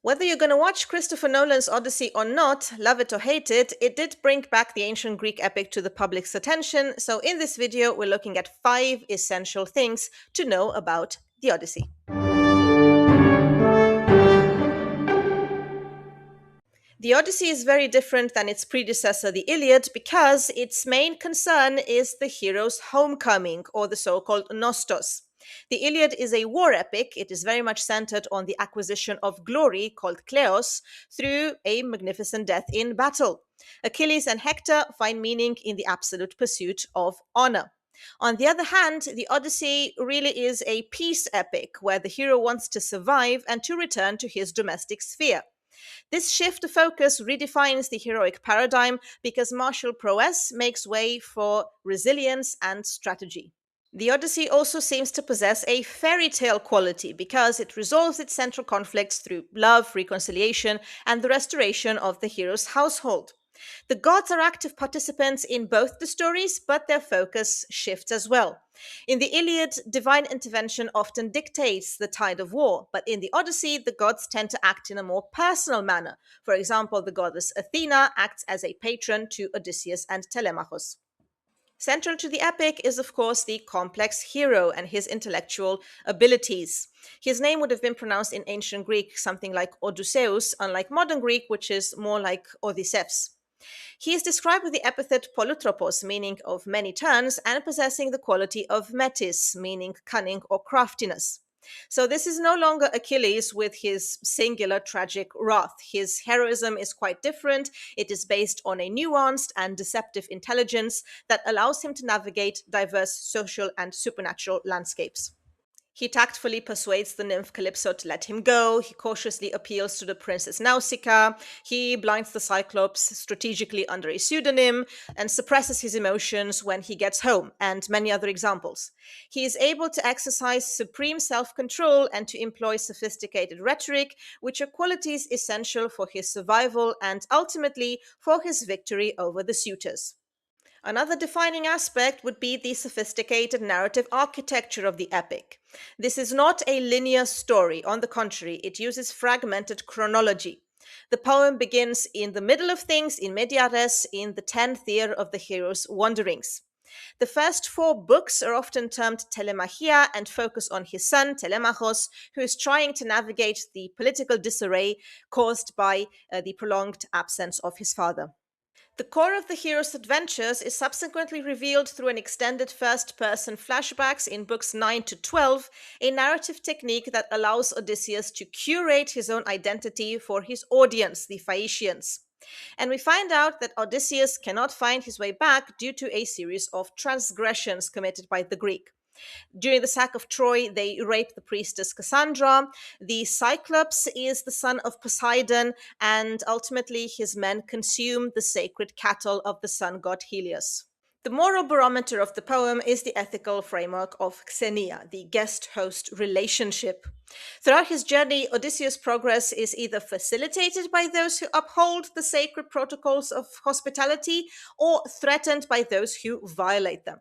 Whether you're going to watch Christopher Nolan's Odyssey or not, love it or hate it, it did bring back the ancient Greek epic to the public's attention. So, in this video, we're looking at 5 essential things to know about the Odyssey. The Odyssey is very different than its predecessor, the Iliad, because its main concern is the hero's homecoming, or the so called nostos. The Iliad is a war epic. It is very much centered on the acquisition of glory, called kleos, through a magnificent death in battle. Achilles and Hector find meaning in the absolute pursuit of honor. On the other hand, the Odyssey really is a peace epic where the hero wants to survive and to return to his domestic sphere. This shift of focus redefines the heroic paradigm because martial prowess makes way for resilience and strategy. The Odyssey also seems to possess a fairy tale quality because it resolves its central conflicts through love, reconciliation, and the restoration of the hero's household. The gods are active participants in both the stories, but their focus shifts as well. In the Iliad, divine intervention often dictates the tide of war, but in the Odyssey, the gods tend to act in a more personal manner. For example, the goddess Athena acts as a patron to Odysseus and Telemachus. Central to the epic is, of course, the complex hero and his intellectual abilities. His name would have been pronounced in ancient Greek something like Odysseus, unlike modern Greek, which is more like Odysseus. He is described with the epithet polutropos, meaning of many turns, and possessing the quality of metis, meaning cunning or craftiness. So this is no longer Achilles with his singular tragic wrath. His heroism is quite different. It is based on a nuanced and deceptive intelligence that allows him to navigate diverse social and supernatural landscapes. He tactfully persuades the nymph Calypso to let him go. He cautiously appeals to the princess Nausicaa. He blinds the Cyclops strategically under a pseudonym and suppresses his emotions when he gets home, and many other examples. He is able to exercise supreme self control and to employ sophisticated rhetoric, which are qualities essential for his survival and ultimately for his victory over the suitors. Another defining aspect would be the sophisticated narrative architecture of the epic. This is not a linear story. On the contrary, it uses fragmented chronology. The poem begins in the middle of things, in media res, in the 10th year of the hero's wanderings. The first 4 books are often termed telemachia and focus on his son, Telemachos, who is trying to navigate the political disarray caused by the prolonged absence of his father. The core of the hero's adventures is subsequently revealed through an extended first person flashbacks in books 9 to 12, a narrative technique that allows Odysseus to curate his own identity for his audience, the Phaeacians. And we find out that Odysseus cannot find his way back due to a series of transgressions committed by the Greek. During the sack of Troy, they rape the priestess Cassandra. The Cyclops is the son of Poseidon, and ultimately his men consume the sacred cattle of the sun god Helios. The moral barometer of the poem is the ethical framework of xenia, the guest-host relationship. Throughout his journey, Odysseus' progress is either facilitated by those who uphold the sacred protocols of hospitality or threatened by those who violate them.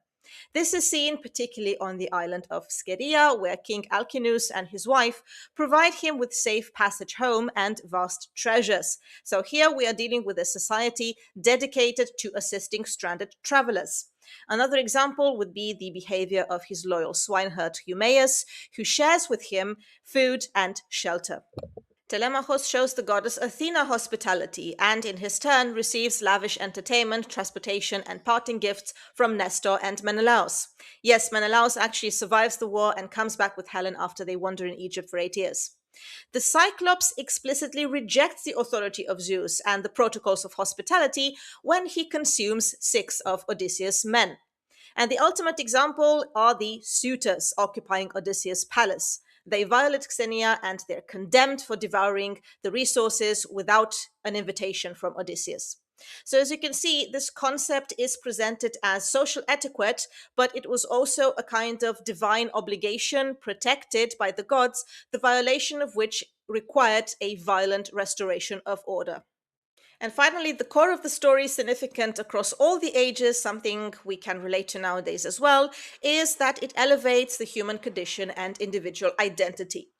This is seen particularly on the island of Scheria, where King Alcinous and his wife provide him with safe passage home and vast treasures. So here we are dealing with a society dedicated to assisting stranded travelers. Another example would be the behavior of his loyal swineherd Eumaeus, who shares with him food and shelter. Telemachus shows the goddess Athena hospitality and, in his turn, receives lavish entertainment, transportation, and parting gifts from Nestor and Menelaus. Yes, Menelaus actually survives the war and comes back with Helen after they wander in Egypt for 8 years. The Cyclops explicitly rejects the authority of Zeus and the protocols of hospitality when he consumes 6 of Odysseus' men. And the ultimate example are the suitors occupying Odysseus' palace. They violate Xenia and they're condemned for devouring the resources without an invitation from Odysseus. So as you can see, this concept is presented as social etiquette, but it was also a kind of divine obligation protected by the gods, the violation of which required a violent restoration of order. And finally, the core of the story, significant across all the ages, something we can relate to nowadays as well, is that it elevates the human condition and individual identity.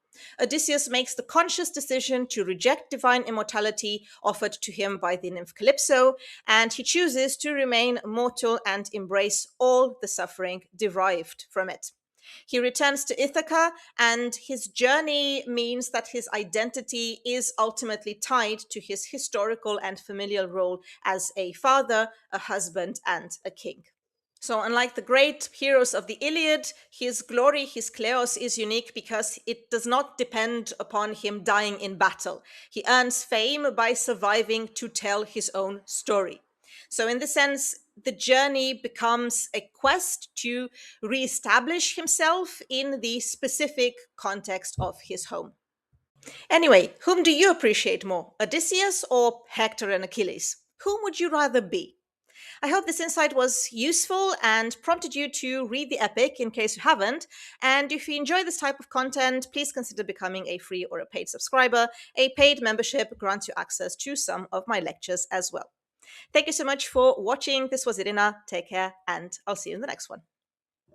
Odysseus makes the conscious decision to reject divine immortality offered to him by the nymph Calypso, and he chooses to remain mortal and embrace all the suffering derived from it. He returns to Ithaca, and his journey means that his identity is ultimately tied to his historical and familial role as a father, a husband, and a king. So, unlike the great heroes of the Iliad, his glory, his kleos, is unique because it does not depend upon him dying in battle. He earns fame by surviving to tell his own story. So, in this sense, the journey becomes a quest to reestablish himself in the specific context of his home. Anyway, whom do you appreciate more, Odysseus or Hector and Achilles? Whom would you rather be? I hope this insight was useful and prompted you to read the epic in case you haven't. And if you enjoy this type of content, please consider becoming a free or a paid subscriber. A paid membership grants you access to some of my lectures as well. Thank you so much for watching. This was Irina. Take care, and I'll see you in the next one.